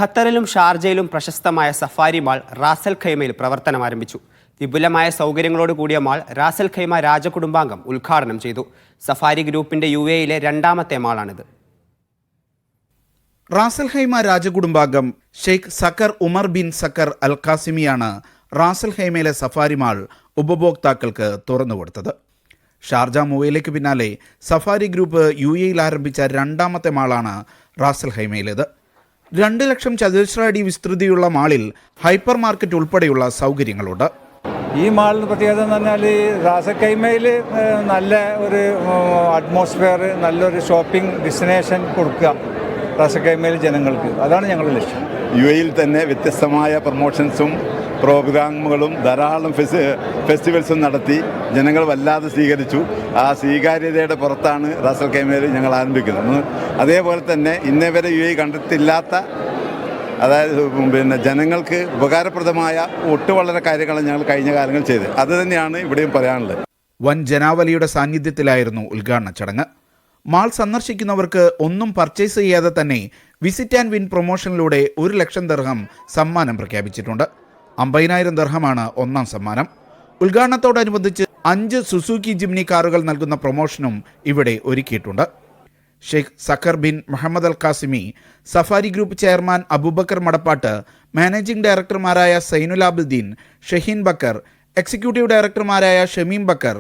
ഖത്തറിലും ഷാർജയിലും പ്രശസ്തമായ safari mall Ras al ഖൈമയിൽ പ്രവർത്തനം ആരംഭിച്ചു. വിപുലമായ സൗകര്യങ്ങളോട് കൂടിയ മാൾ റാസൽ ഖൈമ രാജകുടുംബാംഗം ഉദ്ഘാടനം ചെയ്തു. സഫാരി ഗ്രൂപ്പിന്റെ UAE-യിലെ രണ്ടാമത്തെ മാളാണിത്. റാസൽ ഖൈമ രാജകുടുംബാംഗം Sheikh Saqr Umar bin Saqr al ഖാസിമിയാണ് റാസൽ ഖൈമയിലെ സഫാരി മാൾ ഉപഭോക്താക്കൾക്ക് തുറന്നുകൊടുത്തത്. ഷാർജ മൂവയിലേക്ക് പിന്നാലെ സഫാരി ഗ്രൂപ്പ് UAE-യിൽ ആരംഭിച്ച രണ്ടാമത്തെ മാളാണ് റാസൽ ഖൈമയിലേത്. 2 ലക്ഷം ചതുരശ്ര അടി വിസ്തൃതിയുള്ള മാളിൽ ഹൈപ്പർ മാർക്കറ്റ് ഉൾപ്പെടെയുള്ള സൗകര്യങ്ങളുണ്ട്. ഈ മാളിന് പ്രത്യേകത എന്ന് പറഞ്ഞാൽ റാസൽ ഖൈമയിൽ നല്ല ഒരു അറ്റ്മോസ്ഫിയർ, നല്ലൊരു ഷോപ്പിംഗ് ഡെസ്റ്റിനേഷൻ കൊടുക്കുക റാസൽ ഖൈമയിൽ ജനങ്ങൾക്ക്. അതാണ് ഞങ്ങളുടെ ലക്ഷ്യം. UAE-യിൽ തന്നെ വ്യത്യസ്തമായ പ്രൊമോഷൻസും പ്രോഗ്രാമുകളും ധാരാളം ഫെസ്റ്റിവൽസും നടത്തി ജനങ്ങൾ വല്ലാതെ സ്വീകരിച്ചു. ആ സ്വീകാര്യതയുടെ പുറത്താണ് റാസൽ ഖൈമയിൽ ഞങ്ങൾ ആരംഭിക്കുന്നത്. അതേപോലെ തന്നെ ഇന്നേ വരെ UAE കണ്ടിട്ടില്ലാത്ത, അതായത് ജനങ്ങൾക്ക് ഉപകാരപ്രദമായ വളരെ കാര്യങ്ങളാണ് ഞങ്ങൾ കഴിഞ്ഞ കാലങ്ങൾ ചെയ്തത്. അത് തന്നെയാണ് ഇവിടെയും പറയാനുള്ളത്. വൻ ജനാവലിയുടെ സാന്നിധ്യത്തിലായിരുന്നു ഉദ്ഘാടന ചടങ്ങ്. മാൾ സന്ദർശിക്കുന്നവർക്ക് ഒന്നും പർച്ചേസ് ചെയ്യാതെ തന്നെ വിസിറ്റ് ആൻഡ് വിൻ പ്രൊമോഷനിലൂടെ 1 ലക്ഷം ദിർഹം സമ്മാനം പ്രഖ്യാപിച്ചിട്ടുണ്ട്. 50,000 ദിർഹമാണ് ഒന്നാം സമ്മാനം. ഉദ്ഘാടനത്തോടനുബന്ധിച്ച് 5 സുസുക്കി ജിംനി കാറുകൾ നൽകുന്ന പ്രൊമോഷനും ഇവിടെ ഒരുക്കിയിട്ടുണ്ട്. Sheikh Saqr bin Muhammad al Qasimi, Safari group chairman Abubacker Madappattu, managing ഡയറക്ടർമാരായ സൈനുൽ ആബിദ്ദീൻ, ഷഹീൻ ബക്കർ, എക്സിക്യൂട്ടീവ് ഡയറക്ടർമാരായ ഷമീം ബക്കർ,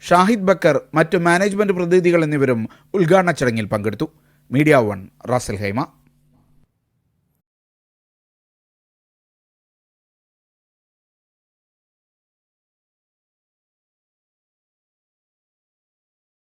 ഷാഹിദ് ബക്കർ, മറ്റു മാനേജ്മെന്റ് പ്രതിനിധികൾ എന്നിവരും ഉദ്ഘാടന ചടങ്ങിൽ പങ്കെടുത്തു. Media 1 Ras al Khaimah.